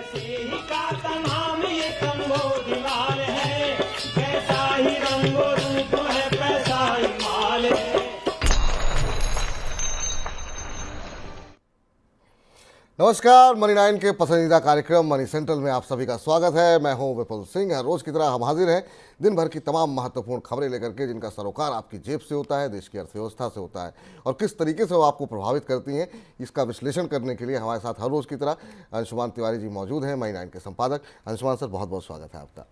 ही का तमाम ये संबोधिमाल है, कैसा ही रंगो रूप है, पैसा ही माल है। नमस्कार, मनी 9 के पसंदीदा कार्यक्रम मनी सेंट्रल में आप सभी का स्वागत है। मैं हूं विपुल सिंह। हर रोज की तरह हम हाजिर हैं दिन भर की तमाम महत्वपूर्ण खबरें लेकर के, जिनका सरोकार आपकी जेब से होता है, देश की अर्थव्यवस्था से होता है और किस तरीके से वो आपको प्रभावित करती हैं, इसका विश्लेषण करने के लिए हमारे साथ हर रोज की तरह अंशुमान तिवारी जी मौजूद हैं, मनी 9 के संपादक। अंशुमान सर, बहुत बहुत स्वागत है आपका।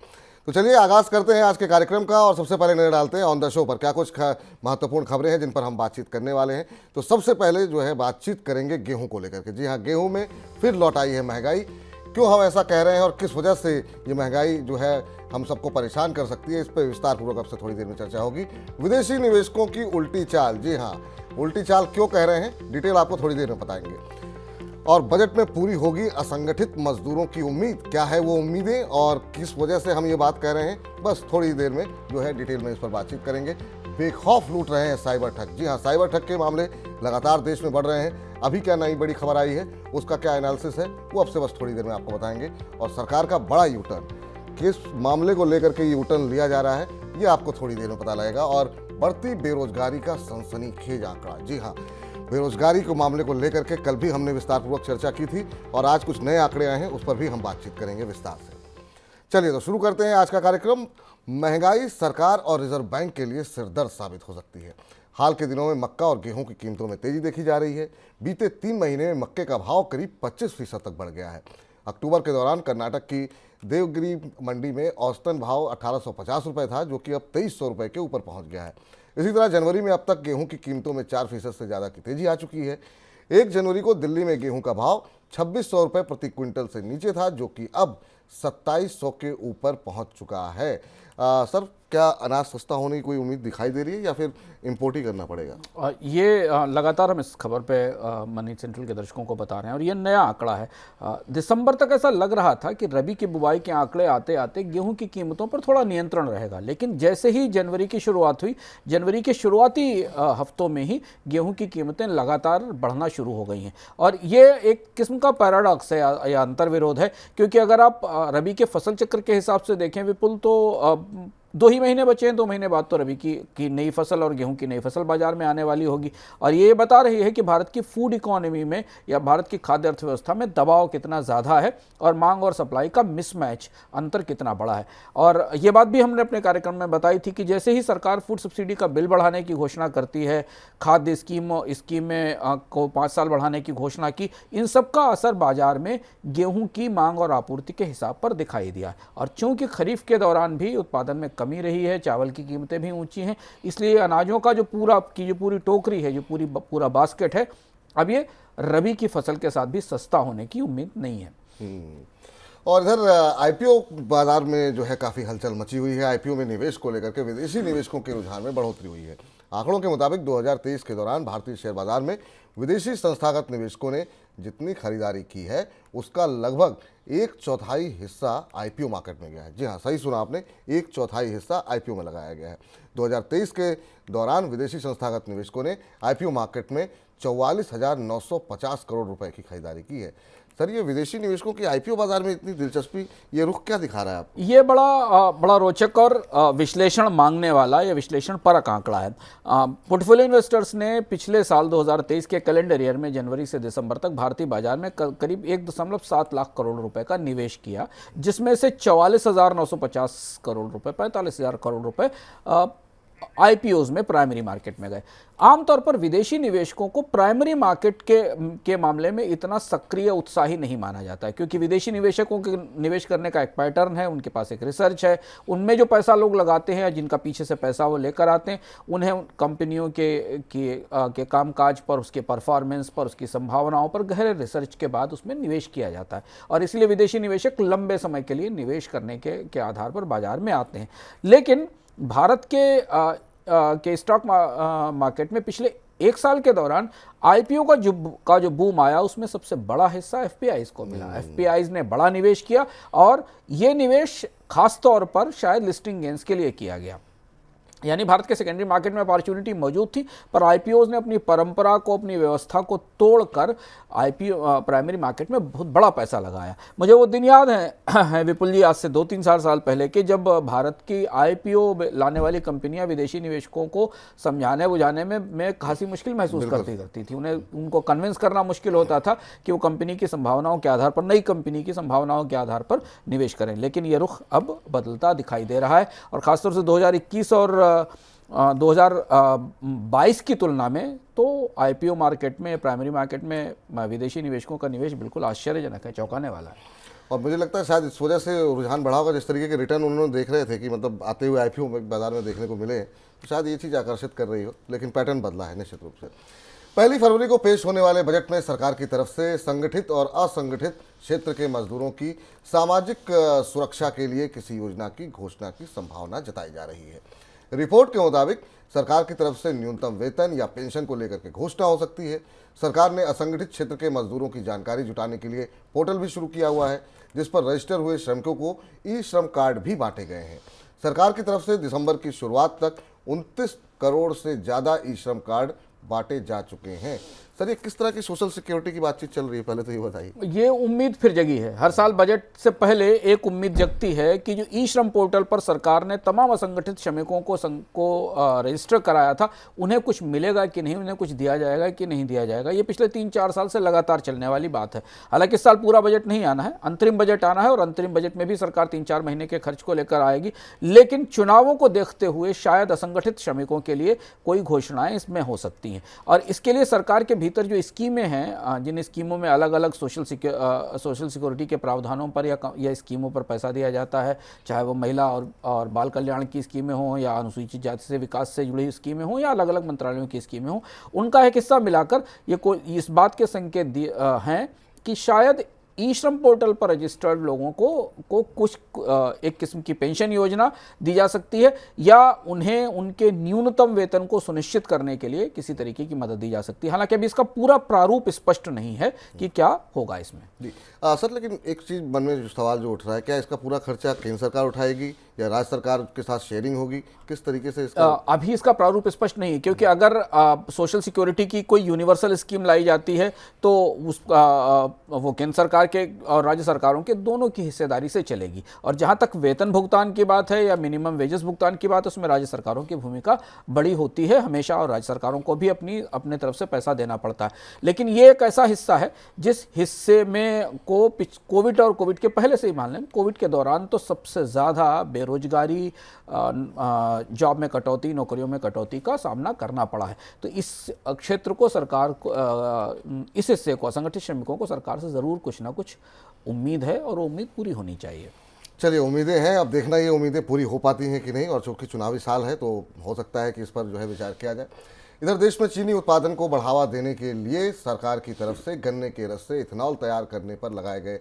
तो चलिए आगाज़ करते हैं आज के कार्यक्रम का और सबसे पहले नजर डालते हैं ऑन द शो पर क्या कुछ महत्वपूर्ण खबरें हैं जिन पर हम बातचीत करने वाले हैं। तो सबसे पहले जो है बातचीत करेंगे गेहूं को लेकर के। जी हाँ, गेहूं में फिर लौट आई है महंगाई। क्यों हम ऐसा कह रहे हैं और किस वजह से ये महंगाई जो है हम सबको परेशान कर सकती है, इस पर विस्तारपूर्वक अब से थोड़ी देर में चर्चा होगी। विदेशी निवेशकों की उल्टी चाल, जी हाँ, उल्टी चाल क्यों कह रहे हैं, डिटेल आपको थोड़ी देर में बताएंगे। और बजट में पूरी होगी असंगठित मजदूरों की उम्मीद, क्या है वो उम्मीदें और किस वजह से हम ये बात कह रहे हैं, बस थोड़ी देर में जो है डिटेल में इस पर बातचीत करेंगे। बेखौफ लूट रहे हैं साइबर ठग। जी हाँ, साइबर ठग के मामले लगातार देश में बढ़ रहे हैं। अभी क्या नई बड़ी खबर आई है, उसका क्या एनालिसिस है, वो अब से बस थोड़ी देर में आपको बताएंगे। और सरकार का बड़ा यू टर्न, किस मामले को लेकर के यू टर्न लिया जा रहा है, ये आपको थोड़ी देर में पता लगेगा। और बढ़ती बेरोजगारी का सनसनीखेज आंकड़ा। जी हाँ, बेरोजगारी के मामले को लेकर के कल भी हमने विस्तारपूर्वक चर्चा की थी और आज कुछ नए आंकड़े आए हैं, उस पर भी हम बातचीत करेंगे विस्तार से। चलिए तो शुरू करते हैं आज का कार्यक्रम। महंगाई सरकार और रिजर्व बैंक के लिए सिरदर्द साबित हो सकती है। हाल के दिनों में मक्का और गेहूं की कीमतों में तेजी देखी जा रही है। बीते 3 महीने में मक्के का भाव करीब 25% तक बढ़ गया है। अक्टूबर के दौरान कर्नाटक की देवगिरी मंडी में औसतन भाव 1850 रुपये था, जो कि अब 2300 रुपये के ऊपर पहुंच गया है। इसी तरह जनवरी में अब तक गेहूं की कीमतों में 4% से ज़्यादा की तेजी आ चुकी है। 1 जनवरी को दिल्ली में गेहूं का भाव 2600 रुपये प्रति क्विंटल से नीचे था, जो कि अब 2700 के ऊपर पहुंच चुका है। सर, क्या अनाज सस्ता होने की कोई उम्मीद दिखाई दे रही है या फिर इंपोर्ट ही करना पड़ेगा? ये लगातार हम इस खबर पे मनी सेंट्रल के दर्शकों को बता रहे हैं और ये नया आंकड़ा है। दिसंबर तक ऐसा लग रहा था कि रबी की बुवाई के आंकड़े आते आते गेहूं की कीमतों पर थोड़ा नियंत्रण रहेगा, लेकिन जैसे ही जनवरी की शुरुआत हुई, जनवरी के शुरुआती हफ्तों में ही गेहूं की कीमतें लगातार बढ़ना शुरू हो गई हैं। और ये एक किस्म का पैराडॉक्स है या अंतर्विरोध है, क्योंकि अगर आप रबी के फसल चक्र के हिसाब से देखें विपुल, तो 2 ही महीने बचे हैं। 2 महीने बाद तो रबी की नई फसल और गेहूं की नई फसल बाजार में आने वाली होगी। और ये बता रही है कि भारत की फूड इकोनॉमी में या भारत की खाद्य अर्थव्यवस्था में दबाव कितना ज़्यादा है और मांग और सप्लाई का मिसमैच, अंतर कितना बड़ा है। और ये बात भी हमने अपने कार्यक्रम में बताई थी कि जैसे ही सरकार फूड सब्सिडी का बिल बढ़ाने की घोषणा करती है, खाद्य स्कीमें को 5 साल बढ़ाने की घोषणा की, इन सब का असर बाजार में गेहूँ की मांग और आपूर्ति के हिसाब पर दिखाई दिया। और चूँकि खरीफ के दौरान भी उत्पादन में कमी रही है, चावल की कीमतें भी ऊंची हैं, इसलिए अनाजों का जो पूरी टोकरी है, जो पूरा बास्केट है, अब ये रबी की फसल के साथ भी सस्ता होने की उम्मीद नहीं है। और इधर आईपीओ बाजार में जो है काफ़ी हलचल मची हुई है। आईपीओ में निवेश को लेकर के विदेशी निवेशकों के रुझान में बढ़ोतरी हुई है। आंकड़ों के मुताबिक 2023 के दौरान भारतीय शेयर बाजार में विदेशी संस्थागत निवेशकों ने जितनी खरीदारी की है, उसका लगभग 1/4 हिस्सा आईपीओ मार्केट में गया है। जी हाँ, सही सुना आपने, 1/4 हिस्सा आईपीओ में लगाया गया है। 2023 के दौरान विदेशी संस्थागत निवेशकों ने आईपीओ मार्केट में 44,950 करोड़ रुपए की खरीदारी की है। सर, ये विदेशी निवेशकों की आईपीओ बाजार में इतनी दिलचस्पी, ये रुख क्या दिखा रहा है आपको? ये बड़ा रोचक और विश्लेषण मांगने वाला या विश्लेषण परक आंकड़ा है। पोर्टफोलियो इन्वेस्टर्स ने पिछले साल 2023 के कैलेंडर ईयर में जनवरी से दिसंबर तक भारतीय बाजार में करीब 1.7 लाख करोड़ रुपए का निवेश किया, जिसमें से 44,950 करोड़ रुपए, 45,000 करोड़ रुपए आईपीओज में प्राइमरी मार्केट में गए। आमतौर पर विदेशी निवेशकों को प्राइमरी मार्केट के मामले में इतना सक्रिय उत्साही नहीं माना जाता है, क्योंकि विदेशी निवेशकों के निवेश करने का एक पैटर्न है, उनके पास एक रिसर्च है, उनमें जो पैसा लोग लगाते हैं, जिनका पीछे से पैसा वो लेकर आते हैं, उन्हें कंपनियों के कामकाज पर, उसके परफॉर्मेंस पर, उसकी संभावनाओं पर गहरे रिसर्च के बाद उसमें निवेश किया जाता है। और इसलिए विदेशी निवेशक लंबे समय के लिए निवेश करने के आधार पर बाजार में आते हैं। लेकिन भारत के स्टॉक मार्केट में पिछले 1 साल के दौरान आईपीओ का जो बूम आया, उसमें सबसे बड़ा हिस्सा एफपीआईज को मिला। एफपीआईज ने बड़ा निवेश किया और ये निवेश खास तौर पर शायद लिस्टिंग गेन्स के लिए किया गया। यानी भारत के सेकेंडरी मार्केट में अपॉर्चुनिटी मौजूद थी, पर आईपीओज ने अपनी परंपरा को, अपनी व्यवस्था को तोड़कर आईपीओ प्राइमरी मार्केट में बहुत बड़ा पैसा लगाया। मुझे वो दिन याद है विपुल जी, आज से 2-3 साल पहले के, जब भारत की आईपीओ लाने वाली कंपनियां विदेशी निवेशकों को समझाने बुझाने में खासी मुश्किल महसूस करती थी। उनको कन्विंस करना मुश्किल होता था कि वो कंपनी की संभावनाओं के आधार पर, नई कंपनी की संभावनाओं के आधार पर निवेश करें। लेकिन ये रुख अब बदलता दिखाई दे रहा है, और खासतौर से 2021 और 2022 की तुलना में तो आईपीओ मार्केट में, प्राइमरी मार्केट में विदेशी निवेशकों का निवेश बिल्कुल आश्चर्यजनक है, चौंकाने वाला है। और मुझे लगता है शायद इस वजह से रुझान बढ़ा होगा, जिस तरीके के रिटर्न उन्होंने देख रहे थे कि मतलब आते हुए आईपीओ में बाजार में देखने को मिले, तो शायद ये चीज़ आकर्षित कर रही हो। लेकिन पैटर्न बदला है निश्चित रूप से। 1 फरवरी को पेश होने वाले बजट में सरकार की तरफ से संगठित और असंगठित क्षेत्र के मजदूरों की सामाजिक सुरक्षा के लिए किसी योजना की घोषणा की संभावना जताई जा रही है। रिपोर्ट के मुताबिक सरकार की तरफ से न्यूनतम वेतन या पेंशन को लेकर के घोषणा हो सकती है। सरकार ने असंगठित क्षेत्र के मजदूरों की जानकारी जुटाने के लिए पोर्टल भी शुरू किया हुआ है, जिस पर रजिस्टर हुए श्रमिकों को ई श्रम कार्ड भी बांटे गए हैं। सरकार की तरफ से दिसंबर की शुरुआत तक 29 करोड़ से ज़्यादा ई श्रम कार्ड बांटे जा चुके हैं। सर, ये किस तरह की सोशल सिक्योरिटी की बातचीत चल रही है, पहले तो ये बताइए। ये उम्मीद फिर जगी है। हर साल बजट से पहले एक उम्मीद जगती है कि जो ई श्रम पोर्टल पर सरकार ने तमाम असंगठित श्रमिकों को रजिस्टर कराया था, उन्हें कुछ मिलेगा कि नहीं, उन्हें कुछ दिया जाएगा कि नहीं दिया जाएगा। ये पिछले 3-4 साल से लगातार चलने वाली बात है। हालांकि इस साल पूरा बजट नहीं आना है, अंतरिम बजट आना है, और अंतरिम बजट में भी सरकार 3-4 महीने के खर्च को लेकर आएगी। लेकिन चुनावों को देखते हुए शायद असंगठित श्रमिकों के लिए कोई घोषणाएं इसमें हो सकती हैं, और इसके लिए सरकार के भीतर जो स्कीमें हैं, जिन स्कीमों में अलग अलग सोशल सिक्योरिटी के प्रावधानों पर या स्कीमों पर पैसा दिया जाता है, चाहे वो महिला और बाल कल्याण की स्कीमें हों, या अनुसूचित जाति से विकास से जुड़ी स्कीमें हों, या अलग अलग मंत्रालयों की स्कीमें हों, उनका एक हिस्सा मिलाकर ये इस बात के संकेत हैं कि शायद ई श्रम पोर्टल पर रजिस्टर्ड लोगों को कुछ एक किस्म की पेंशन योजना दी जा सकती है, या उन्हें उनके न्यूनतम वेतन को सुनिश्चित करने के लिए किसी तरीके की मदद दी जा सकती है। हालांकि अभी इसका पूरा प्रारूप स्पष्ट नहीं है कि क्या होगा इसमें। जी सर, लेकिन एक चीज़ मन में जो सवाल जो उठ रहा है, क्या इसका पूरा खर्चा केंद्र सरकार उठाएगी या राज्य सरकार के साथ शेयरिंग होगी, किस तरीके से इसका? अभी इसका प्रारूप स्पष्ट नहीं है, क्योंकि अगर सोशल सिक्योरिटी की कोई यूनिवर्सल स्कीम लाई जाती है तो वो केंद्र सरकार के और राज्य सरकारों के दोनों की हिस्सेदारी से चलेगी। और जहां तक वेतन भुगतान की बात है या मिनिमम वेजेस भुगतान की बात है, उसमें राज्य सरकारों की भूमिका बड़ी होती है हमेशा, और राज्य सरकारों को भी अपने तरफ से पैसा देना पड़ता है। लेकिन ये एक ऐसा हिस्सा है जिस हिस्से में कोविड और कोविड के पहले से ही मान लें, कोविड के दौरान तो सबसे ज़्यादा बेरोजगारी, जॉब में कटौती, नौकरियों में कटौती का सामना करना पड़ा है। तो इस क्षेत्र को सरकार को, इस हिस्से को, असंगठित श्रमिकों को सरकार से ज़रूर कुछ ना कुछ उम्मीद है, और वो उम्मीद पूरी होनी चाहिए। चलिए, उम्मीदें हैं, अब देखना ये उम्मीदें पूरी हो पाती हैं कि नहीं, और चूँकि चुनावी साल है तो हो सकता है कि इस पर जो है विचार किया जाए। इधर देश में चीनी उत्पादन को बढ़ावा देने के लिए सरकार की तरफ से गन्ने के रस से इथेनॉल तैयार करने पर लगाए गए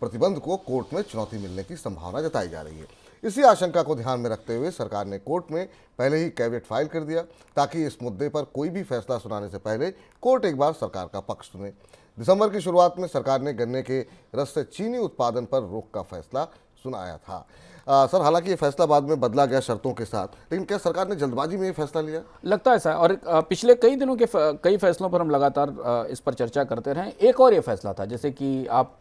प्रतिबंध को कोर्ट में चुनौती मिलने की संभावना जताई जा रही है। इसी आशंका को ध्यान में रखते हुए सरकार ने कोर्ट में पहले ही कैविएट फाइल कर दिया, ताकि इस मुद्दे पर कोई भी फैसला सुनाने से पहले कोर्ट एक बार सरकार का पक्ष सुने। दिसंबर की शुरुआत में सरकार ने गन्ने के रस से चीनी उत्पादन पर रोक का फैसला सुनाया था। सर, हालांकि ये फैसला बाद में बदला गया शर्तों के साथ, लेकिन क्या सरकार ने जल्दबाजी में ये फैसला लिया? लगता है ऐसा, और पिछले कई दिनों के कई फैसलों पर हम लगातार इस पर चर्चा करते रहे। एक और ये फैसला था, जैसे कि आप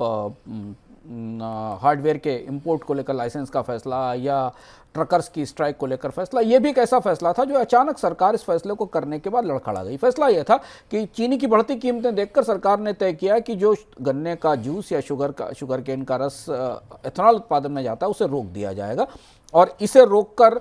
हार्डवेयर के इंपोर्ट को लेकर लाइसेंस का फैसला, या ट्रकर्स की स्ट्राइक को लेकर फैसला, ये भी एक ऐसा फैसला था जो अचानक सरकार इस फैसले को करने के बाद लड़खड़ा गई। फैसला यह था कि चीनी की बढ़ती कीमतें देखकर सरकार ने तय किया कि जो गन्ने का जूस या शुगर केन का रस एथेनॉल उत्पादन में जाता है, उसे रोक दिया जाएगा, और इसे रोककर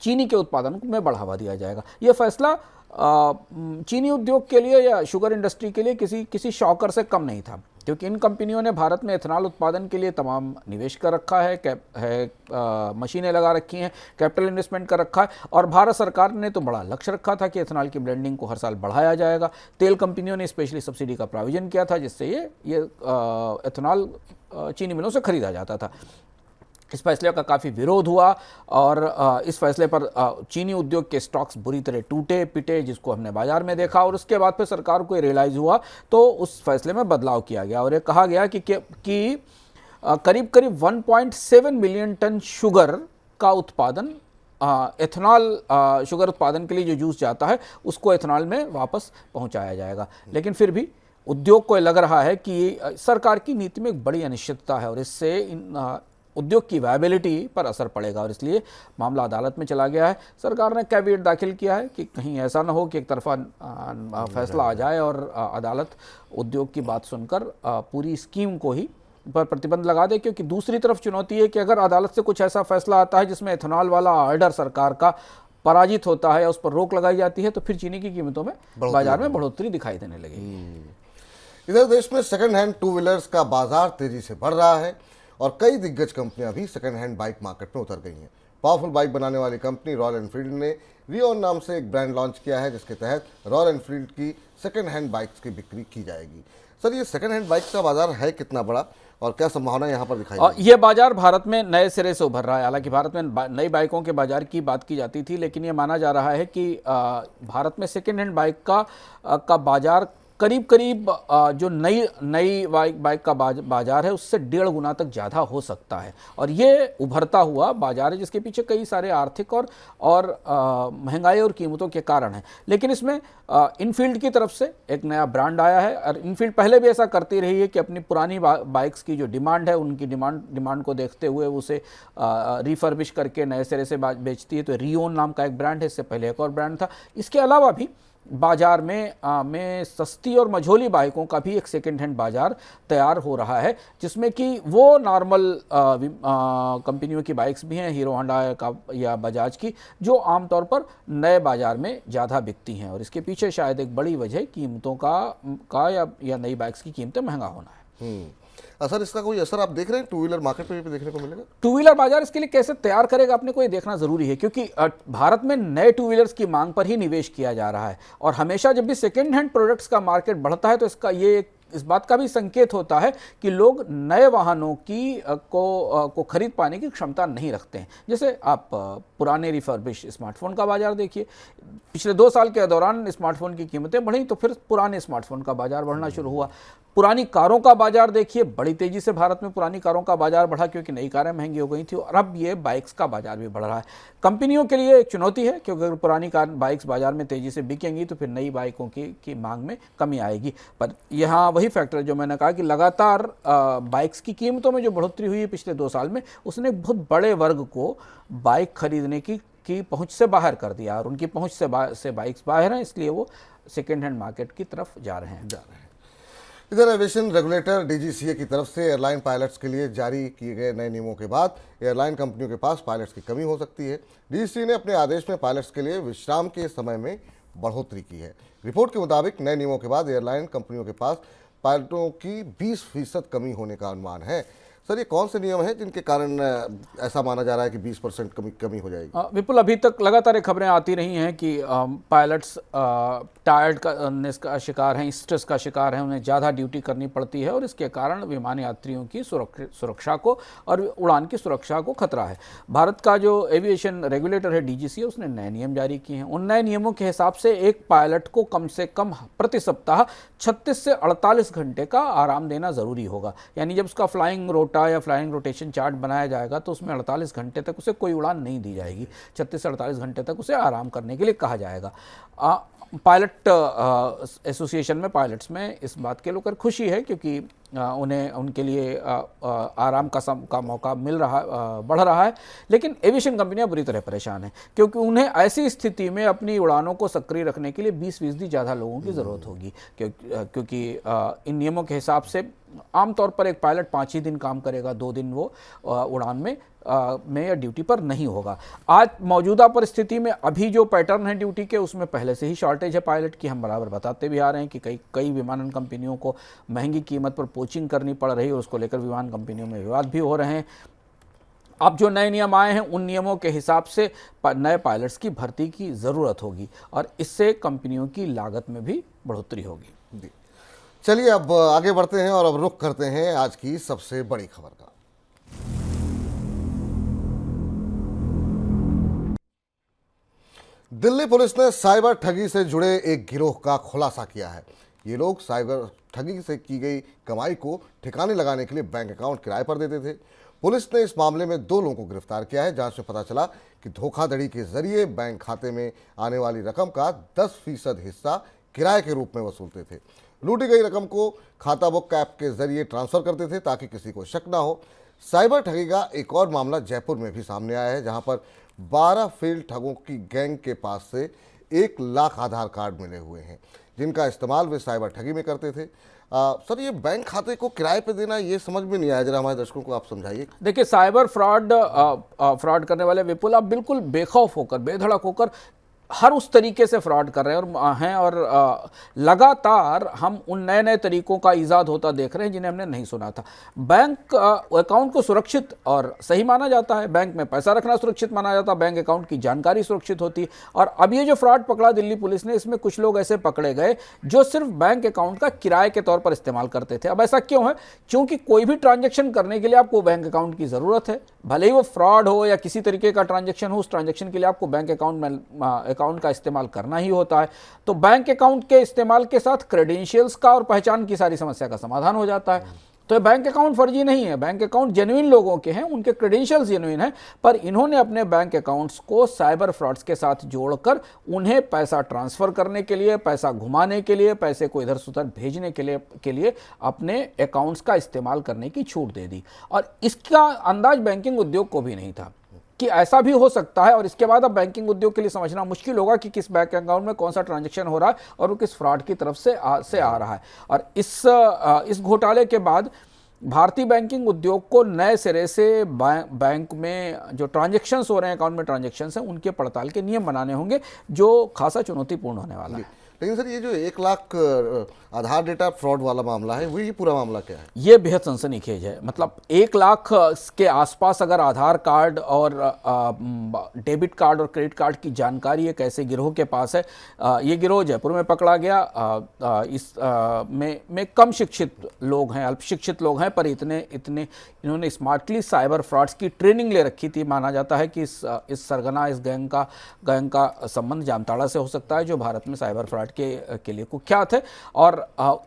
चीनी के उत्पादन में बढ़ावा दिया जाएगा। ये फैसला चीनी उद्योग के लिए या शुगर इंडस्ट्री के लिए किसी शॉकर से कम नहीं था, क्योंकि इन कंपनियों ने भारत में एथेनॉल उत्पादन के लिए तमाम निवेश कर रखा है, मशीनें लगा रखी हैं, कैपिटल इन्वेस्टमेंट कर रखा है, और भारत सरकार ने तो बड़ा लक्ष्य रखा था कि एथेनॉल की ब्लेंडिंग को हर साल बढ़ाया जाएगा। तेल कंपनियों ने स्पेशली सब्सिडी का प्रोविजन किया था, जिससे ये एथेनॉल चीनी मिलों से खरीदा जाता था। इस फैसले का काफ़ी विरोध हुआ, और इस फैसले पर चीनी उद्योग के स्टॉक्स बुरी तरह टूटे पिटे, जिसको हमने बाजार में देखा। और उसके बाद फिर सरकार को रियलाइज़ हुआ, तो उस फैसले में बदलाव किया गया, और ये कहा गया कि करीब 1.7 मिलियन टन शुगर का उत्पादन एथेनॉल शुगर उत्पादन के लिए जो जूस जाता है उसको एथेनॉल में वापस पहुंचाया जाएगा। लेकिन फिर भी उद्योग को लग रहा है कि सरकार की नीति में एक बड़ी अनिश्चितता है और इससे उद्योग की वायबिलिटी पर असर पड़ेगा और इसलिए मामला अदालत में चला गया है। सरकार ने कैविएट दाखिल किया है कि कहीं ऐसा ना हो कि एक तरफा फैसला आ जाए और अदालत उद्योग की बात सुनकर पूरी स्कीम को ही पर प्रतिबंध लगा दे, क्योंकि दूसरी तरफ चुनौती है कि अगर अदालत से कुछ ऐसा फैसला आता है जिसमें एथेनॉल वाला ऑर्डर सरकार का पराजित होता है या उस पर रोक लगाई जाती है तो फिर चीनी की कीमतों में बाजार में बढ़ोतरी दिखाई देने लगेगी। इधर देश में सेकंड हैंड टू व्हीलर्स का बाजार तेजी से बढ़ रहा है और कई दिग्गज कंपनियां भी सेकंड हैंड बाइक मार्केट में उतर गई हैं। पावरफुल बाइक बनाने वाली कंपनी रॉयल एनफील्ड ने रियोन नाम से एक ब्रांड लॉन्च किया है, जिसके तहत रॉयल एनफील्ड की सेकंड हैंड बाइक्स की बिक्री की जाएगी। सर, ये सेकंड हैंड बाइक का बाजार है कितना बड़ा और क्या संभावना यहाँ पर दिखाई और ये बाजार भारत में नए सिरे से उभर रहा है। हालांकि भारत में नई बाइकों के बाजार की बात की जाती थी, लेकिन ये माना जा रहा है कि भारत में सेकेंड हैंड बाइक का बाजार करीब करीब जो नई बाइक का बाजार है उससे 1.5 गुना तक ज़्यादा हो सकता है। और ये उभरता हुआ बाजार है जिसके पीछे कई सारे आर्थिक और महंगाई और कीमतों के कारण है। लेकिन इसमें इनफील्ड की तरफ से एक नया ब्रांड आया है और इनफील्ड पहले भी ऐसा करती रही है कि अपनी पुरानी बाइक्स की जो डिमांड है उनकी डिमांड को देखते हुए उसे रिफर्बिश करके नए सिरे से बेचती है। तो रियोन नाम का एक ब्रांड है, इससे पहले एक और ब्रांड था। इसके अलावा भी बाजार में सस्ती और मझोली बाइकों का भी एक सेकेंड हैंड बाजार तैयार हो रहा है, जिसमें कि वो नॉर्मल कंपनियों की बाइक्स भी हैं, हीरो होंडा या बजाज की, जो आमतौर पर नए बाजार में ज़्यादा बिकती हैं। और इसके पीछे शायद एक बड़ी वजह कीमतों का या नई बाइक्स की कीमतें महंगा होना है। सर, इसका कोई असर आप देख रहे हैं टू व्हीलर मार्केट पे भी देखने को मिलेगा? टू व्हीलर बाजार इसके लिए कैसे तैयार करेगा अपने को ये देखना जरूरी है, क्योंकि भारत में नए टू व्हीलर्स की मांग पर ही निवेश किया जा रहा है। और हमेशा जब भी सेकेंड हैंड प्रोडक्ट्स का मार्केट बढ़ता है तो इसका ये इस बात का भी संकेत होता है कि लोग नए वाहनों को खरीद पाने की क्षमता नहीं रखते हैं। जैसे आप पुराने रिफर्बिश स्मार्टफोन का बाजार देखिए, पिछले 2 साल के दौरान स्मार्टफोन की कीमतें बढ़ी तो फिर पुराने स्मार्टफोन का बाजार बढ़ना शुरू हुआ। पुरानी कारों का बाजार देखिए, बड़ी तेजी से भारत में पुरानी कारों का बाजार बढ़ा क्योंकि नई कारें महंगी हो गई थी। और अब ये बाइक्स का बाजार भी बढ़ रहा है। कंपनियों के लिए एक चुनौती है, क्योंकि अगर पुरानी बाइक्स बाजार में तेजी से बिकेंगी तो फिर नई बाइकों की मांग में कमी आएगी। पर यहाँ वही फैक्टर जो मैंने कहा कि लगातार बाइक्स की कीमतों में जो बढ़ोतरी हुई है पिछले 2 साल में, उसने बहुत बड़े वर्ग को बाइक खरीदने की पहुंच से बाहर कर दिया और उनकी पहुंच से बाइक्स बाहर हैं, इसलिए वो सेकेंड हैंड मार्केट की तरफ जा रहे हैं। इधर एविएशन रेगुलेटर डीजीसीए की तरफ से एयरलाइन पायलट्स के लिए जारी किए गए नए नियमों के बाद एयरलाइन कंपनियों के पास पायलट्स की कमी हो सकती है। डीजीसीए ने अपने आदेश में पायलट्स के लिए विश्राम के समय में बढ़ोतरी की है। रिपोर्ट के मुताबिक नए नियमों के बाद एयरलाइन कंपनियों के पास पायलटों की 20% कमी होने का अनुमान है। सर, ये कौन से नियम हैं जिनके कारण ऐसा माना जा रहा है कि 20% कमी हो जाएगी? विपुल, अभी तक लगातार खबरें आती रही हैं कि पायलट्स टायर्ड का शिकार हैं, स्ट्रेस का शिकार हैं, उन्हें ज़्यादा ड्यूटी करनी पड़ती है और इसके कारण विमान यात्रियों की सुरक्षा को और उड़ान की सुरक्षा को खतरा है। भारत का जो एविएशन रेगुलेटर है डीजीसीए, उसने नए नियम जारी किए हैं। उन नए नियमों के हिसाब से एक पायलट को कम से कम प्रति सप्ताह 36 से 48 घंटे का आराम देना ज़रूरी होगा। यानी जब उसका फ्लाइंग रोटा या फ्लाइंग रोटेशन चार्ट बनाया जाएगा तो उसमें 48 घंटे तक उसे कोई उड़ान नहीं दी जाएगी। 36 से 48 घंटे तक उसे आराम करने के लिए कहा जाएगा। पायलट एसोसिएशन में पायलट्स में इस बात के लेकर खुशी है, क्योंकि उन्हें उनके लिए आराम का मौका बढ़ रहा है। लेकिन एविएशन कंपनियां बुरी तरह परेशान हैं, क्योंकि उन्हें ऐसी स्थिति में अपनी उड़ानों को सक्रिय रखने के लिए 20% ज़्यादा लोगों की ज़रूरत होगी, क्योंकि इन नियमों के हिसाब से आमतौर पर एक पायलट 5 ही दिन काम करेगा, 2 दिन वो उड़ान में या ड्यूटी पर नहीं होगा। आज मौजूदा परिस्थिति में अभी जो पैटर्न है ड्यूटी के, उसमें पहले से ही शॉर्टेज है पायलट की। हम बराबर बताते भी आ रहे हैं कि कई विमानन कंपनियों को महंगी कीमत पर कोचिंग करनी पड़ रही है और उसको लेकर विमान कंपनियों में विवाद भी हो रहे हैं। अब जो नए नियम आए हैं उन नियमों के हिसाब से नए पायलट्स की भर्ती की ज़रूरत होगी और इससे कंपनियों की लागत में भी बढ़ोतरी होगी। चलिए अब आगे बढ़ते हैं और अब रुख करते हैं आज की सबसे बड़ी खबर का। दिल्ली पुलिस ने साइबर ठगी से जुड़े एक गिरोह का खुलासा किया है। ये लोग साइबर ठगी से की गई कमाई को ठिकाने लगाने के लिए बैंक अकाउंट किराए पर देते थे। पुलिस ने इस मामले में 2 लोगों को गिरफ्तार किया है। जांच में पता चला कि धोखाधड़ी के जरिए बैंक खाते में आने वाली रकम का 10% हिस्सा किराए के रूप में वसूलते थे। लूटी गई रकम को खाता बुक ऐप के जरिए ट्रांसफर करते थे ताकि किसी को शक ना हो। साइबर ठगी का एक और मामला जयपुर में भी सामने आया है, जहां पर 12 फेल ठगों की गैंग के पास से 1 लाख आधार कार्ड मिले हुए हैं, जिनका इस्तेमाल वे साइबर ठगी में करते थे। सर, ये बैंक खाते को किराए पे देना, ये समझ में नहीं आया, जरा हमारे दर्शकों को आप समझाइए। देखिए, साइबर फ्रॉड करने वाले विपुल आप बिल्कुल बेखौफ होकर, बेधड़क होकर हर उस तरीके से फ्रॉड कर रहे हैं और लगातार हम उन नए नए तरीकों का ईजाद होता देख रहे हैं जिन्हें हमने नहीं सुना था। बैंक अकाउंट को सुरक्षित और सही माना जाता है, बैंक में पैसा रखना सुरक्षित माना जाता है, बैंक अकाउंट की जानकारी सुरक्षित होती है। और अब ये जो फ्रॉड पकड़ा दिल्ली पुलिस ने, इसमें कुछ लोग ऐसे पकड़े गए जो सिर्फ बैंक अकाउंट का किराए के तौर पर इस्तेमाल करते थे। अब ऐसा क्यों है? क्योंकि कोई भी ट्रांजेक्शन करने के लिए आपको बैंक अकाउंट की ज़रूरत है, भले ही वो फ्रॉड हो या किसी तरीके का ट्रांजेक्शन हो, उस ट्रांजेक्शन के लिए आपको बैंक अकाउंट का इस्तेमाल करना ही होता है। तो बैंक अकाउंट के इस्तेमाल के साथ क्रेडेंशियल्स का और पहचान की सारी समस्या का समाधान हो जाता है। तो बैंक अकाउंट फर्जी नहीं है, बैंक अकाउंट जेन्युइन लोगों के हैं, उनके क्रेडेंशियल्स जेन्युइन हैं, पर इन्होंने अपने बैंक अकाउंट्स को साइबर फ्रॉड्स के साथ जोड़कर उन्हें पैसा ट्रांसफर करने के लिए, पैसा घुमाने के लिए, पैसे को इधर से उधर भेजने के लिए अपने अकाउंट्स का इस्तेमाल करने की छूट दे दी। और इसका अंदाज बैंकिंग उद्योग को भी नहीं था कि ऐसा भी हो सकता है। और इसके बाद अब बैंकिंग उद्योग के लिए समझना मुश्किल होगा कि किस बैंक अकाउंट में कौन सा ट्रांजैक्शन हो रहा है और वो किस फ्रॉड की तरफ से आ रहा है। और इस घोटाले के बाद भारतीय बैंकिंग उद्योग को नए सिरे से बैंक में जो ट्रांजैक्शंस हो रहे हैं, अकाउंट में ट्रांजैक्शंस हैं, उनके पड़ताल के नियम बनाने होंगे, जो खासा चुनौतीपूर्ण होने वाला है। लेकिन सर, ये जो 1 लाख आधार डेटा फ्रॉड वाला मामला है, वही पूरा मामला क्या है? ये बेहद सनसनीखेज है। मतलब 1 लाख के आसपास अगर आधार कार्ड और डेबिट कार्ड और क्रेडिट कार्ड की जानकारी एक ऐसे गिरोह के पास है। ये गिरोह जयपुर में पकड़ा गया। में कम शिक्षित लोग हैं, अल्प शिक्षित लोग हैं, पर इन्होंने स्मार्टली साइबर फ्रॉड्स की ट्रेनिंग ले रखी थी। माना जाता है कि इस सरगना, इस गैंग का संबंध जामताड़ा से हो सकता है, जो भारत में साइबर फ्रॉड के लिए कुख्यात है। और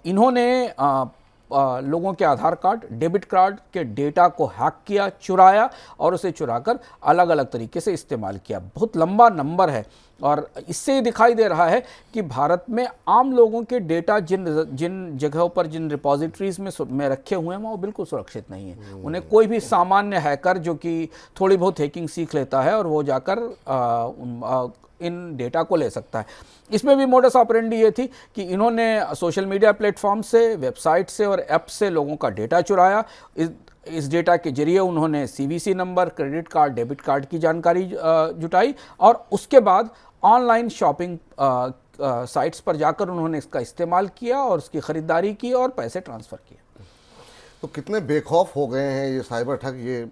इन्होंने लोगों के आधार कार्ड, डेबिट कार्ड के डेटा को हैक किया, चुराया और उसे चुराकर अलग अलग तरीके से इस्तेमाल किया। बहुत लंबा नंबर है और इससे दिखाई दे रहा है कि भारत में आम लोगों के डेटा जिन जगहों पर, जिन रिपोजिटरीज में रखे हुए हैं, वो बिल्कुल सुरक्षित नहीं है। उन्हें कोई भी सामान्य हैकर जो कि थोड़ी बहुत हैकिंग सीख लेता है और वो जाकर इन डेटा को ले सकता है। इसमें भी मोडस ऑपरेंडी ये थी कि इन्होंने सोशल मीडिया प्लेटफॉर्म से, वेबसाइट से और ऐप से लोगों का डेटा चुराया। इस डेटा के जरिए उन्होंने CVC number, credit card, debit card की जानकारी जुटाई और उसके बाद ऑनलाइन शॉपिंग साइट्स पर जाकर उन्होंने इसका इस्तेमाल किया और उसकी ख़रीदारी की और पैसे ट्रांसफ़र किए। तो कितने बेखौफ हो गए हैं ये साइबर ठग, ये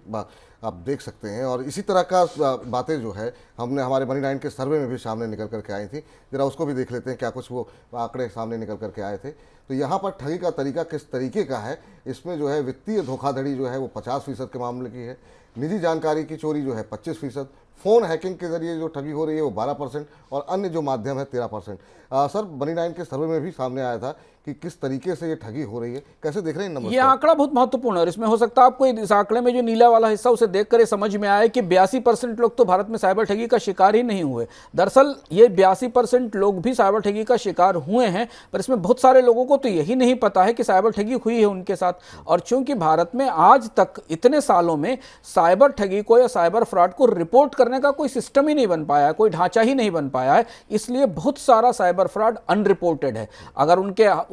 आप देख सकते हैं। और इसी तरह का बातें जो है हमने हमारे मनी 9 के सर्वे में भी सामने निकल करके आई थी, जरा उसको भी देख लेते हैं क्या कुछ वो आंकड़े सामने निकल करके आए थे। तो यहाँ पर ठगी का तरीका किस तरीके का है, इसमें जो है वित्तीय धोखाधड़ी जो है वो 50% के मामले की है, निजी जानकारी की चोरी जो है 25%, फ़ोन हैकिंग के जरिए जो ठगी हो रही है वो 12% और अन्य जो माध्यम है 13%। सर, मनी 9 के सर्वे में भी सामने आया था कि किस तरीके से ये ठगी हो रही है, कैसे देख रहे हैं नंबर? ये आंकड़ा बहुत महत्वपूर्ण है और इसमें हो सकता है आपको इस आंकड़े में जो नीला वाला हिस्सा उसे देखकर ये समझ में आए कि 82% लोग तो भारत में साइबर ठगी का शिकार ही नहीं हुए। दरअसल ये 82% लोग भी साइबर ठगी का शिकार हुए हैं, पर इसमें बहुत सारे लोगों को तो यही नहीं पता है कि साइबर ठगी हुई है उनके साथ। और चूंकि भारत में आज तक इतने सालों में साइबर ठगी को या साइबर फ्रॉड को रिपोर्ट करने का कोई सिस्टम ही नहीं बन पाया है, कोई ढांचा ही नहीं बन पाया है, इसलिए बहुत सारा साइबर फ्रॉड अनरिपोर्टेड है। अगर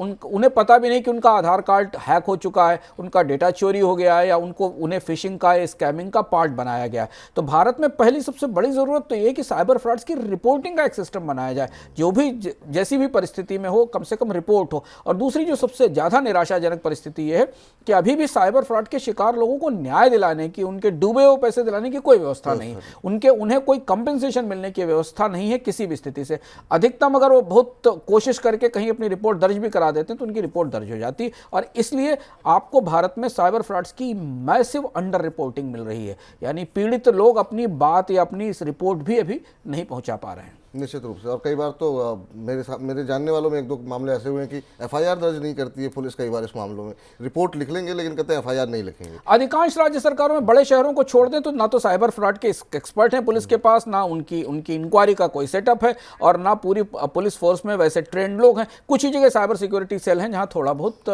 उन्हें पता भी नहीं कि उनका आधार कार्ड हैक हो चुका है, उनका डेटा चोरी हो गया है या उन्हें फिशिंग का या स्कैमिंग का पार्ट बनाया गया है। तो भारत में पहली सबसे बड़ी ज़रूरत तो ये है कि साइबर फ्रॉड्स की रिपोर्टिंग का एक सिस्टम बनाया जाए, जो भी जैसी भी परिस्थिति में हो कम से कम रिपोर्ट हो। और दूसरी जो सबसे ज़्यादा निराशाजनक परिस्थिति ये है कि अभी भी साइबर फ्रॉड के शिकार लोगों को न्याय दिलाने की, उनके डूबे हुए पैसे दिलाने की कोई व्यवस्था नहीं है। उन्हें कोई कंपेंसेशन मिलने की व्यवस्था नहीं है किसी भी स्थिति से। अधिकतम अगर वो बहुत कोशिश करके कहीं अपनी रिपोर्ट दर्ज भी करा देते हैं तो उनकी रिपोर्ट दर्ज हो जाती। और इसलिए आपको भारत में साइबर फ्रॉड्स की मैसिव अंडर रिपोर्टिंग मिल रही है, यानी पीड़ित लोग अपनी बात या अपनी इस रिपोर्ट भी अभी नहीं पहुंचा पा रहे हैं। निश्चित रूप से। और कई बार तो मेरे जानने वालों में एक दो मामले ऐसे हुए हैं कि एफआईआर दर्ज नहीं करती है पुलिस कई बार इस मामलों में, रिपोर्ट लिख लेंगे लेकिन कहते हैं एफआईआर नहीं लिखेंगे। अधिकांश राज्य सरकारों में बड़े शहरों को छोड़ दें तो ना तो साइबर फ्रॉड के एक्सपर्ट हैं पुलिस के पास, ना उनकी इंक्वायरी का कोई सेटअप है, और ना पूरी पुलिस फोर्स में वैसे ट्रेंड लोग हैं। कुछ ही जगह साइबर सिक्योरिटी सेल हैं जहां थोड़ा बहुत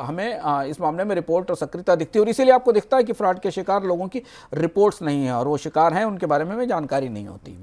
हमें इस मामले में रिपोर्ट और सक्रियता दिखती है, और इसीलिए आपको दिखता है कि फ्रॉड के शिकार लोगों की रिपोर्ट्स नहीं है और वो शिकार हैं उनके बारे में जानकारी नहीं होती।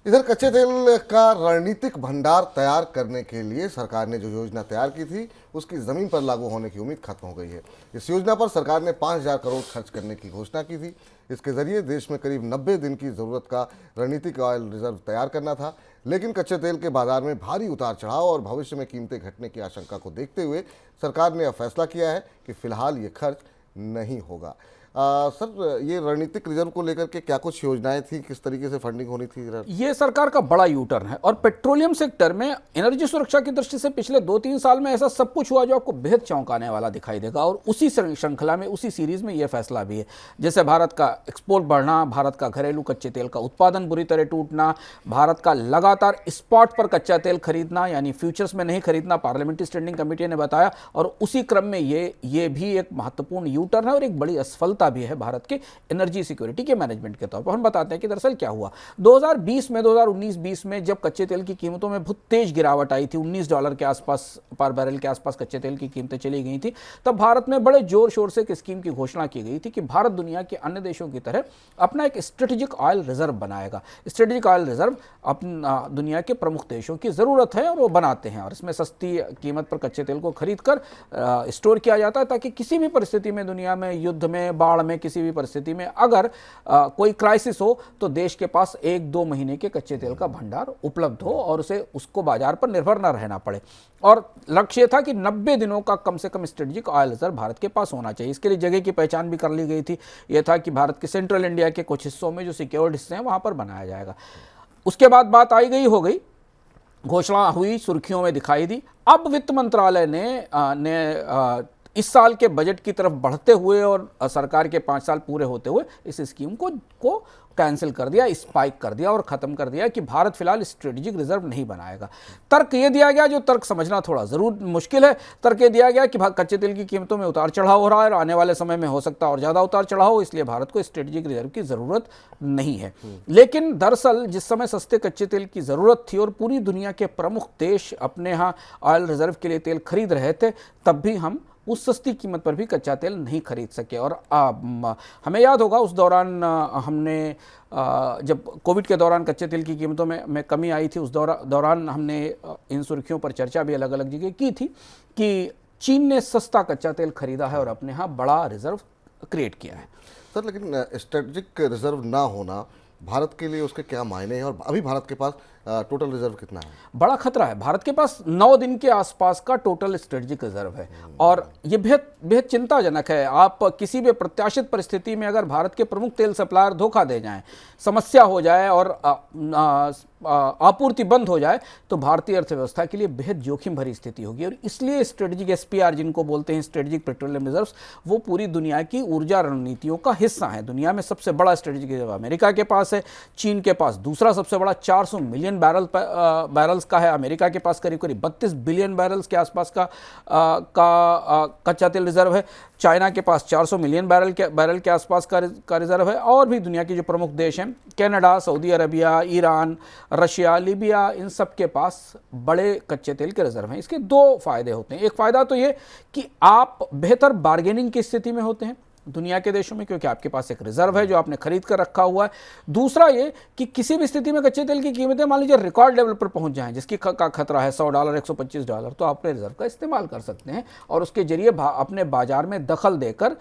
इधर कच्चे तेल का रणनीतिक भंडार तैयार करने के लिए सरकार ने जो योजना तैयार की थी उसकी ज़मीन पर लागू होने की उम्मीद खत्म हो गई है। इस योजना पर सरकार ने 5,000 करोड़ खर्च करने की घोषणा की थी। इसके जरिए देश में करीब 90 दिन की ज़रूरत का रणनीतिक ऑयल रिजर्व तैयार करना था, लेकिन कच्चे तेल के बाजार में भारी उतार चढ़ाव और भविष्य में कीमतें घटने की आशंका को देखते हुए सरकार ने अब फैसला किया है कि फिलहाल ये खर्च नहीं होगा। सर, ये रणनीतिक रिजर्व को लेकर के क्या कुछ योजनाएं थी, किस तरीके से फंडिंग होनी थी? ये सरकार का बड़ा यू टर्न है, और पेट्रोलियम सेक्टर में एनर्जी सुरक्षा की दृष्टि से पिछले 2-3 साल में ऐसा सब कुछ हुआ जो आपको बेहद चौंकाने वाला दिखाई देगा, और उसी श्रृंखला में, उसी सीरीज में ये फैसला भी है। जैसे भारत का एक्सपोर्ट बढ़ना, भारत का घरेलू कच्चे तेल का उत्पादन बुरी तरह टूटना, भारत का लगातार स्पॉट पर कच्चा तेल खरीदना यानी फ्यूचर्स में नहीं खरीदना, पार्लियामेंट्री स्टैंडिंग कमेटी ने बताया, और उसी क्रम में ये भी एक महत्वपूर्ण यू टर्न है और एक बड़ी असफलता भी है भारत के एनर्जी सिक्योरिटी के मैनेजमेंट के तौर पर। हम बताते हैं कि दरअसल क्या हुआ 2020 में, 2019-20 में जब कच्चे तेल की कीमतों में बहुत तेज गिरावट आई थी, $19 के आसपास पर बैरल के आसपास कच्चे तेल की कीमतें चली गई थी, तब भारत में बड़े जोर शोर से एक स्कीम की घोषणा की गई थी कि भारत दुनिया के अन्य देशों की तरह अपना एक स्ट्रेटेजिक ऑयल रिजर्व बनाएगा। स्ट्रेटेजिक ऑयल रिजर्व अपना दुनिया के प्रमुख देशों की जरूरत है और वो बनाते हैं, और इसमें सस्ती कीमत पर कच्चे तेल को खरीद कर स्टोर किया जाता है ताकि किसी भी परिस्थिति में, दुनिया में युद्ध में, बाढ़ में, किसी भी परिस्थिति में अगर कोई क्राइसिस हो तो देश के पास 1-2 महीने के कच्चे तेल का भंडार उपलब्ध हो और उसको बाजार पर निर्भर न रहना पड़े। और लक्ष्य था कि 90 दिनों का कम से कम स्ट्रेटेजिक ऑयल रिजर्व भारत के पास होना चाहिए। इसके लिए जगह की पहचान भी कर ली गई थी। यह था कि भारत के सेंट्रल इंडिया के कुछ हिस्सों में जो सिक्योर्ड हिस्से हैं वहां पर बनाया जाएगा। उसके बाद बात हो गई, घोषणा हुई, सुर्खियों में दिखाई दी। अब वित्त मंत्रालय ने इस साल के बजट की तरफ बढ़ते हुए और सरकार के 5 साल पूरे होते हुए इस स्कीम को कैंसिल कर दिया, स्पाइक कर दिया और खत्म कर दिया कि भारत फिलहाल स्ट्रेटेजिक रिजर्व नहीं बनाएगा। तर्क ये दिया गया, जो तर्क समझना थोड़ा जरूर मुश्किल है, तर्क ये दिया गया कि कच्चे तेल की कीमतों में उतार चढ़ाव हो रहा है और आने वाले समय में हो सकता है और ज़्यादा उतार चढ़ाव हो, इसलिए भारत को स्ट्रेटेजिक रिजर्व की ज़रूरत नहीं है। लेकिन दरअसल जिस समय सस्ते कच्चे तेल की ज़रूरत थी और पूरी दुनिया के प्रमुख देश अपने यहाँ ऑयल रिजर्व के लिए तेल खरीद रहे थे, तब भी हम उस सस्ती कीमत पर भी कच्चा तेल नहीं खरीद सके। और हमें याद होगा उस दौरान हमने जब कोविड के दौरान कच्चे तेल की कीमतों में कमी आई थी, उस दौरान हमने इन सुर्खियों पर चर्चा भी अलग अलग जगह की थी कि चीन ने सस्ता कच्चा तेल खरीदा है और अपने यहाँ बड़ा रिजर्व क्रिएट किया है। सर, लेकिन स्ट्रेटेजिक रिजर्व ना होना भारत के लिए उसके क्या मायने हैं, और अभी भारत के पास टोटल रिजर्व कितना है? बड़ा खतरा है। भारत के पास 9 दिन के आसपास का टोटल स्ट्रेटेजिक रिजर्व है और ये बेहद चिंताजनक है। आप किसी भी प्रत्याशित परिस्थिति में अगर भारत के प्रमुख तेल सप्लायर धोखा दे जाएं, समस्या हो जाए और आपूर्ति बंद हो जाए, तो भारतीय अर्थव्यवस्था के लिए बेहद जोखिम भरी स्थिति होगी। और इसलिए स्ट्रेटेजिक SPR जिनको बोलते हैं, स्ट्रेटेजिक पेट्रोलियम रिजर्व्स, वो पूरी दुनिया की ऊर्जा रणनीतियों का हिस्सा है। दुनिया में सबसे बड़ा स्ट्रेटेजिक रिजर्व अमेरिका के पास है, चीन के पास दूसरा सबसे बड़ा 400 मिलियन बैरल्स का है, अमेरिका के पास करीब 32 बिलियन बैरल्स के आसपास का कच्चा तेल रिजर्व है, चाइना के पास 400 मिलियन बैरल के आसपास का रिजर्व है, और भी दुनिया के जो प्रमुख देश हैं, Canada, Saudi Arabia, Iran, Russia, Libya, इन सब के पास बड़े कच्चे तेल के रिजर्व हैं। इसके 2 फायदे होते हैं। एक फायदा तो ये कि आप बेहतर बार्गेनिंग की स्थिति में होते हैं दुनिया के देशों में, क्योंकि आपके पास एक रिजर्व है जो आपने खरीद कर रखा हुआ है। दूसरा ये कि किसी भी स्थिति में कच्चे तेल की कीमतें मान लीजिए रिकॉर्ड लेवल पर पहुंच जाएं, जिसकी का खतरा है $100, $125, तो आप अपने रिजर्व का इस्तेमाल कर सकते हैं और उसके जरिए अपने बाजार में दखल देकर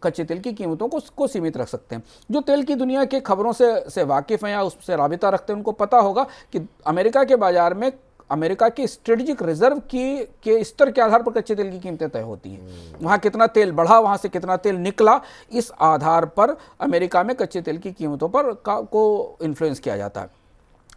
कच्चे तेल की कीमतों को सीमित रख सकते हैं। जो तेल की दुनिया के खबरों से वाकिफ़ हैं या उससे राबिता रखते हैं, उनको पता होगा कि अमेरिका के बाजार में अमेरिका के स्ट्रेटेजिक रिजर्व के स्तर के आधार पर कच्चे तेल की कीमतें तय होती हैं। वहाँ कितना तेल बढ़ा, वहाँ से कितना तेल निकला, इस आधार पर अमेरिका में कच्चे तेल की कीमतों पर को इन्फ्लुएंस किया जाता है।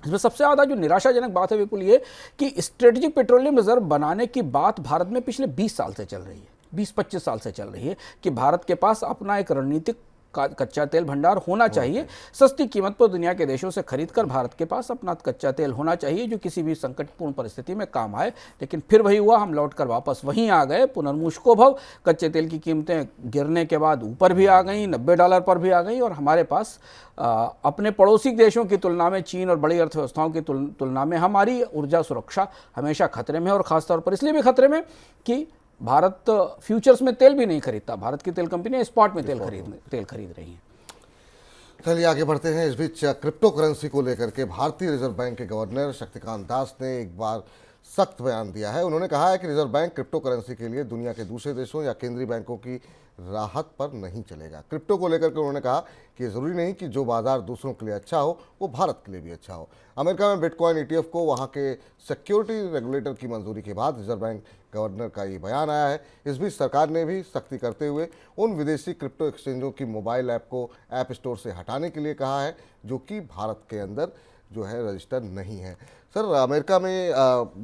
इसमें सबसे ज़्यादा जो निराशाजनक बात है विपुल, ये कि स्ट्रेटेजिक पेट्रोलियम रिजर्व बनाने की बात भारत में पिछले 20 साल से चल रही है, 20-25 साल से चल रही है कि भारत के पास अपना एक रणनीतिक कच्चा तेल भंडार होना चाहिए। सस्ती कीमत पर दुनिया के देशों से खरीदकर भारत के पास अपना कच्चा तेल होना चाहिए जो किसी भी संकटपूर्ण परिस्थिति में काम आए। लेकिन फिर वही हुआ, हम लौटकर वापस वहीं आ गए, पुनर्मुष्को भव। कच्चे तेल की कीमतें गिरने के बाद ऊपर भी आ गई, $90 पर भी आ गई, और हमारे पास अपने पड़ोसी देशों की तुलना में, चीन और बड़ी अर्थव्यवस्थाओं की तुलना में हमारी ऊर्जा सुरक्षा हमेशा खतरे में, और खासतौर पर इसलिए भी खतरे में कि भारत फ्यूचर्स में तेल भी नहीं खरीदता। भारत की तेल कंपनियां स्पॉट में तेल खरीद रही हैं। चलिए आगे बढ़ते हैं। इस बीच क्रिप्टो करेंसी को लेकर के भारतीय रिजर्व बैंक के गवर्नर शक्तिकांत दास ने एक बार सख्त बयान दिया है। उन्होंने कहा है कि रिजर्व बैंक क्रिप्टो करेंसी के लिए दुनिया के दूसरे देशों या केंद्रीय बैंकों की राहत पर नहीं चलेगा। क्रिप्टो को लेकर के उन्होंने कहा कि ये ज़रूरी नहीं कि जो बाजार दूसरों के लिए अच्छा हो वो भारत के लिए भी अच्छा हो। अमेरिका में बिटकॉइन ETF को वहाँ के सिक्योरिटी रेगुलेटर की मंजूरी के बाद रिजर्व बैंक गवर्नर का ये बयान आया है। इस बीच सरकार ने भी सख्ती करते हुए उन विदेशी क्रिप्टो एक्सचेंजों की मोबाइल ऐप को ऐप स्टोर से हटाने के लिए कहा है जो कि भारत के अंदर जो है रजिस्टर नहीं है। सर, अमेरिका में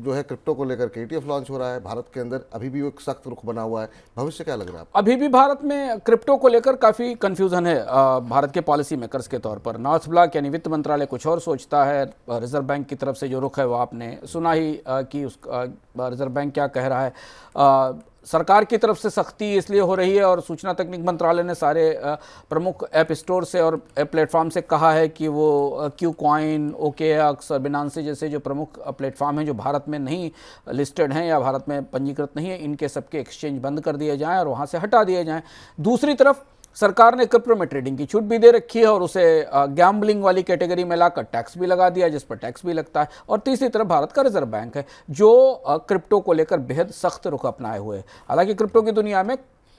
जो है क्रिप्टो को लेकर के ETF लॉन्च हो रहा है, भारत के अंदर अभी भी एक सख्त रुख बना हुआ है। भविष्य क्या लग रहा है आपको? अभी भी भारत में क्रिप्टो को लेकर काफ़ी कंफ्यूजन है भारत के पॉलिसी मेकर्स के तौर पर। नॉर्थ ब्लॉक यानी वित्त मंत्रालय कुछ और सोचता है, रिजर्व बैंक की तरफ से जो रुख है वो आपने सुना ही कि रिजर्व बैंक क्या कह रहा है। सरकार की तरफ से सख्ती इसलिए हो रही है, और सूचना तकनीक मंत्रालय ने सारे प्रमुख ऐप स्टोर से और ऐप प्लेटफॉर्म से कहा है कि वो क्यूकॉइन, OKX और बिनांसी जैसे जो प्रमुख प्लेटफॉर्म हैं जो भारत में नहीं लिस्टेड हैं या भारत में पंजीकृत नहीं है, इनके सबके एक्सचेंज बंद कर दिए जाएं और वहाँ से हटा दिए जाएं। दूसरी तरफ सरकार ने क्रिप्टो में ट्रेडिंग की छूट भी दे रखी है और उसे गैम्बलिंग वाली कैटेगरी में लाकर टैक्स भी लगा दिया, जिस पर टैक्स भी लगता है। और तीसरी तरफ भारत का रिजर्व बैंक है जो क्रिप्टो को लेकर बेहद सख्त रुख अपनाए हुए है। हालांकि क्रिप्टो की दुनिया में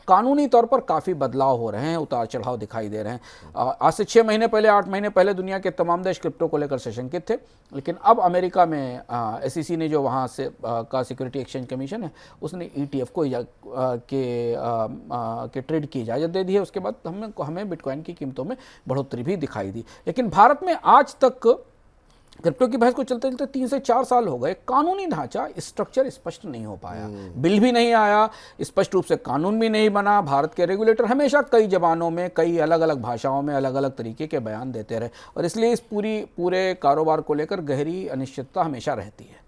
कानूनी तौर पर काफ़ी बदलाव हो रहे हैं, उतार चढ़ाव दिखाई दे रहे हैं। आज से 6 महीने पहले, 8 महीने पहले दुनिया के तमाम देश क्रिप्टो को लेकर सशंकित थे, लेकिन अब अमेरिका में SEC ने, जो वहाँ से का सिक्योरिटी एक्सचेंज कमीशन है, उसने ETF को के ट्रेड की इजाज़त दे दी है। उसके बाद हमें बिटकॉइन की कीमतों में बढ़ोतरी भी दिखाई दी। लेकिन भारत में आज तक क्रिप्टो की बहस को चलते चलते 3 से 4 साल हो गए, कानूनी ढांचा, स्ट्रक्चर स्पष्ट नहीं हो पाया, बिल भी नहीं आया, स्पष्ट रूप से कानून भी नहीं बना। भारत के रेगुलेटर हमेशा कई जबानों में, कई अलग अलग भाषाओं में अलग अलग तरीके के बयान देते रहे, और इसलिए इस पूरे कारोबार को लेकर गहरी अनिश्चितता हमेशा रहती है।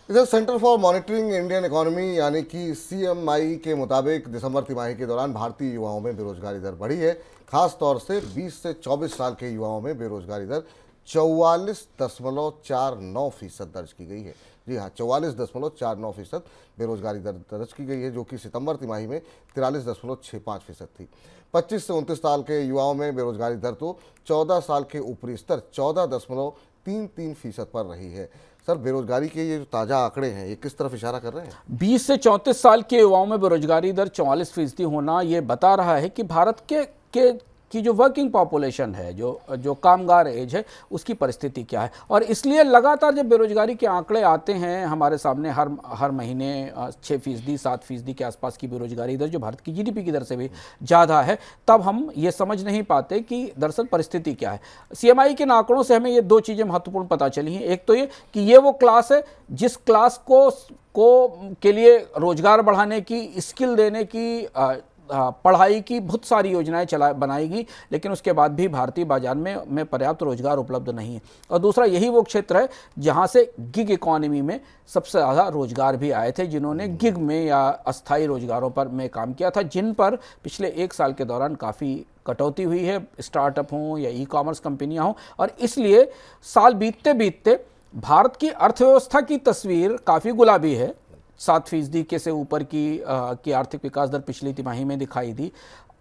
इधर centre for monitoring Indian economy यानी कि CMI के मुताबिक दिसंबर तिमाही के दौरान भारतीय युवाओं में बेरोजगारी दर बढ़ी है। खास तौर से 20 से 24 साल के युवाओं में बेरोजगारी दर 44.49% दर्ज की गई है। जी हाँ, 44.49% बेरोजगारी दर दर्ज की गई है, जो कि सितंबर तिमाही में 43.65% थी। 25 से 29 साल के युवाओं में बेरोजगारी दर तो 14 साल के ऊपरी स्तर 14.33% पर रही है। सर, बेरोजगारी के ये जो ताज़ा आंकड़े हैं, ये किस तरफ इशारा कर रहे हैं? 20 से 34 साल के युवाओं में बेरोजगारी दर 44% होना ये बता रहा है कि भारत की जो वर्किंग पॉपुलेशन है, जो कामगार एज है, उसकी परिस्थिति क्या है। और इसलिए लगातार जब बेरोजगारी के आंकड़े आते हैं हमारे सामने, हर महीने 6%, 7% के आसपास की बेरोजगारी दर, जो भारत की GDP की दर से भी ज़्यादा है, तब हम ये समझ नहीं पाते कि दरअसल परिस्थिति क्या है। CMI के आंकड़ों से हमें ये 2 चीज़ें महत्वपूर्ण पता चली हैं। एक तो ये कि ये वो क्लास है जिस क्लास के लिए रोजगार बढ़ाने की, स्किल देने की, पढ़ाई की बहुत सारी योजनाएं बनाएगी, लेकिन उसके बाद भी भारतीय बाजार में पर्याप्त रोजगार उपलब्ध नहीं है। और दूसरा, यही वो क्षेत्र है जहां से गिग इकोनॉमी में सबसे ज़्यादा रोजगार भी आए थे, जिन्होंने गिग में या अस्थायी रोजगारों पर में काम किया था, जिन पर पिछले 1 साल के दौरान काफ़ी कटौती हुई है, स्टार्टअप हों या ई-कॉमर्स कंपनियां हों। और इसलिए साल बीतते बीतते भारत की अर्थव्यवस्था की तस्वीर काफ़ी गुलाबी है। 7% के से ऊपर की आर्थिक विकास दर पिछली तिमाही में दिखाई दी।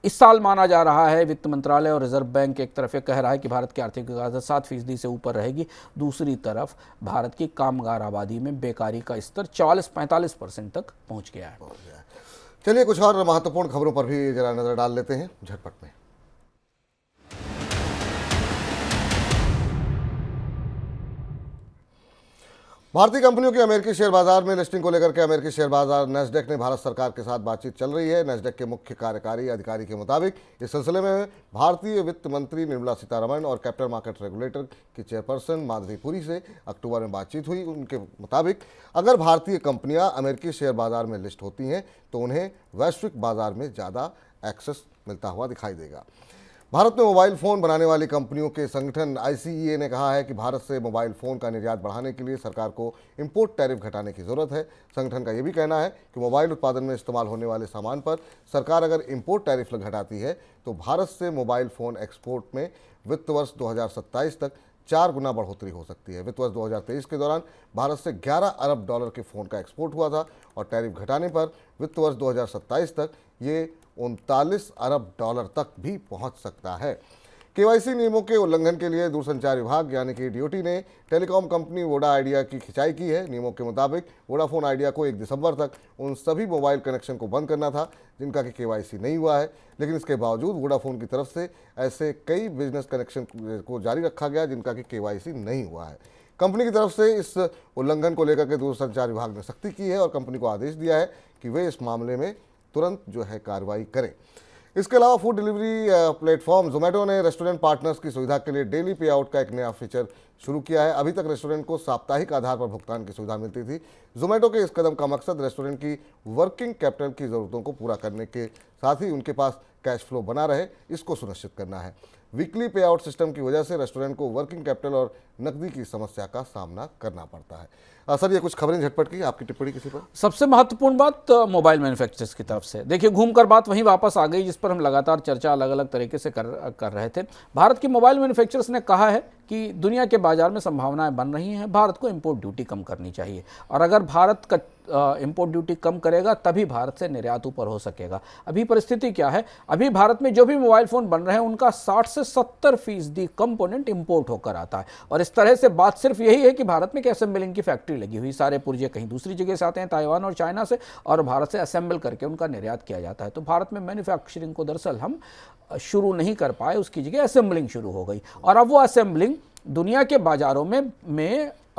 इस साल माना जा रहा है, वित्त मंत्रालय और रिजर्व बैंक एक तरफ ये कह रहा है कि भारत की आर्थिक विकास दर 7% से ऊपर रहेगी। दूसरी तरफ भारत की कामगार आबादी में बेकारी का स्तर 44-45% तक पहुंच गया है। चलिए कुछ और महत्वपूर्ण खबरों पर भी जरा नजर डाल लेते हैं झटपट में। भारतीय कंपनियों की अमेरिकी शेयर बाजार में लिस्टिंग को लेकर के अमेरिकी शेयर बाजार नैस्डैक ने भारत सरकार के साथ बातचीत चल रही है। नैस्डैक के मुख्य कार्यकारी अधिकारी के मुताबिक इस सिलसिले में भारतीय वित्त मंत्री निर्मला सीतारमण और कैपिटल मार्केट रेगुलेटर की चेयरपर्सन माधवी पुरी से अक्टूबर में बातचीत हुई। उनके मुताबिक अगर भारतीय कंपनियां अमेरिकी शेयर बाजार में लिस्ट होती हैं तो उन्हें वैश्विक बाजार में ज़्यादा एक्सेस मिलता हुआ दिखाई देगा। भारत में मोबाइल फ़ोन बनाने वाली कंपनियों के संगठन ICEA ने कहा है कि भारत से मोबाइल फ़ोन का निर्यात बढ़ाने के लिए सरकार को इंपोर्ट टैरिफ घटाने की ज़रूरत है। संगठन का यह भी कहना है कि मोबाइल उत्पादन में इस्तेमाल होने वाले सामान पर सरकार अगर इंपोर्ट टैरिफ घटाती है तो भारत से मोबाइल फ़ोन एक्सपोर्ट में वित्त वर्ष 2027 तक 4 गुना बढ़ोतरी हो सकती है। वित्त वर्ष 2023 के दौरान भारत से 11 अरब डॉलर के फ़ोन का एक्सपोर्ट हुआ था और टैरिफ घटाने पर वित्त वर्ष 2027 तक ये 39 अरब डॉलर तक भी पहुंच सकता है। KYC नियमों के उल्लंघन के लिए दूरसंचार विभाग यानी कि DOT ने टेलीकॉम कंपनी वोडा आइडिया की खिंचाई की है। नियमों के मुताबिक वोडाफोन आइडिया को 1 दिसंबर तक उन सभी मोबाइल कनेक्शन को बंद करना था जिनका कि KYC नहीं हुआ है, लेकिन इसके बावजूद वोडाफोन की तरफ से ऐसे कई बिजनेस कनेक्शन को जारी रखा गया जिनका कि KYC नहीं हुआ है। कंपनी की तरफ से इस उल्लंघन को लेकर के दूरसंचार विभाग ने सख्ती की है और कंपनी को आदेश दिया है कि वे इस मामले में तुरंत जो है कार्रवाई करें। इसके अलावा फूड डिलीवरी प्लेटफॉर्म जोमेटो ने रेस्टोरेंट पार्टनर्स की सुविधा के लिए डेली पे आउट का एक नया फीचर शुरू किया है। अभी तक रेस्टोरेंट को साप्ताहिक आधार पर भुगतान की सुविधा मिलती थी। जोमेटो के इस कदम का मकसद रेस्टोरेंट की वर्किंग कैपिटल की ज़रूरतों को पूरा करने के साथ ही उनके पास कैश फ्लो बना रहे, इसको सुनिश्चित करना है। वीकली पे आउट सिस्टम की वजह से रेस्टोरेंट को वर्किंग कैपिटल और नकदी की समस्या का सामना करना पड़ता है। सर, ये कुछ खबरें झटपट की, आपकी टिप्पणी किसी पर? सबसे महत्वपूर्ण बात मोबाइल मैन्युफैक्चरर्स की तरफ से देखिए, घूमकर बात वहीं वापस आ गई जिस पर हम लगातार चर्चा अलग अलग तरीके से कर रहे थे। भारत की मोबाइल मैन्युफैक्चरर्स ने कहा है कि दुनिया के बाजार में संभावनाएं बन रही हैं, भारत को इंपोर्ट ड्यूटी कम करनी चाहिए और अगर भारत का इंपोर्ट ड्यूटी कम करेगा तभी भारत से निर्यात ऊपर हो सकेगा। अभी परिस्थिति क्या है, अभी भारत में जो भी मोबाइल फ़ोन बन रहे हैं उनका 60 से 70% कंपोनेंट इंपोर्ट होकर आता है और इस तरह से बात सिर्फ यही है कि भारत में एक असेंबलिंग की फैक्ट्री लगी हुई, सारे पुर्जे कहीं दूसरी जगह से आते हैं, ताइवान और चाइना से, और भारत से असेंबल करके उनका निर्यात किया जाता है। तो भारत में मैन्युफैक्चरिंग को दरअसल हम शुरू नहीं कर पाए, उसकी जगह असेंबलिंग शुरू हो गई और अब वो असेंबलिंग दुनिया के बाजारों में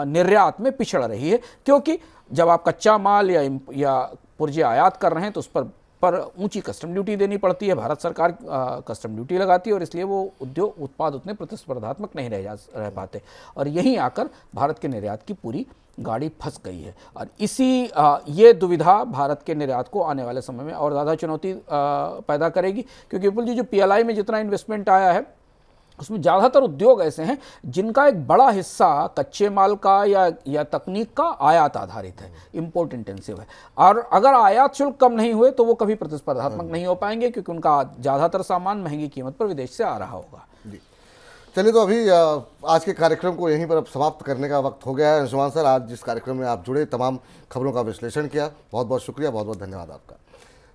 निर्यात में पिछड़ रही है, क्योंकि जब आप कच्चा माल या पुर्जे आयात कर रहे हैं तो उस पर ऊंची कस्टम ड्यूटी देनी पड़ती है। भारत सरकार कस्टम ड्यूटी लगाती है और इसलिए वो उत्पाद उतने प्रतिस्पर्धात्मक नहीं रह पाते और यहीं आकर भारत के निर्यात की पूरी गाड़ी फंस गई है और ये दुविधा भारत के निर्यात को आने वाले समय में और ज़्यादा चुनौती पैदा करेगी, क्योंकि विपुल जी, जो PLI में जितना इन्वेस्टमेंट आया है उसमें ज़्यादातर उद्योग ऐसे हैं जिनका एक बड़ा हिस्सा कच्चे माल का या तकनीक का आयात आधारित है, इंपोर्ट इंटेंसिव है, और अगर आयात शुल्क कम नहीं हुए तो वो कभी प्रतिस्पर्धात्मक नहीं हो पाएंगे क्योंकि उनका ज़्यादातर सामान महंगी कीमत पर विदेश से आ रहा होगा। जी, चलिए, तो अभी आज के कार्यक्रम को यहीं पर अब समाप्त करने का वक्त हो गया है। अंशुमान सर, आज जिस कार्यक्रम में आप जुड़े, तमाम खबरों का विश्लेषण किया, बहुत बहुत शुक्रिया, बहुत बहुत धन्यवाद आपका।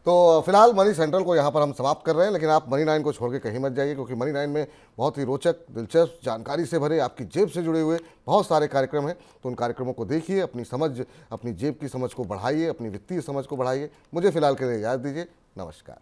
तो फिलहाल मनी सेंट्रल को यहाँ पर हम समाप्त कर रहे हैं, लेकिन आप मनी 9 को छोड़ के कहीं मत जाइए, क्योंकि मनी 9 में बहुत ही रोचक, दिलचस्प, जानकारी से भरे, आपकी जेब से जुड़े हुए बहुत सारे कार्यक्रम हैं। तो उन कार्यक्रमों को देखिए, अपनी जेब की समझ को बढ़ाइए, अपनी वित्तीय समझ को बढ़ाइए। मुझे फिलहाल के लिए इजाज़त दीजिए, नमस्कार।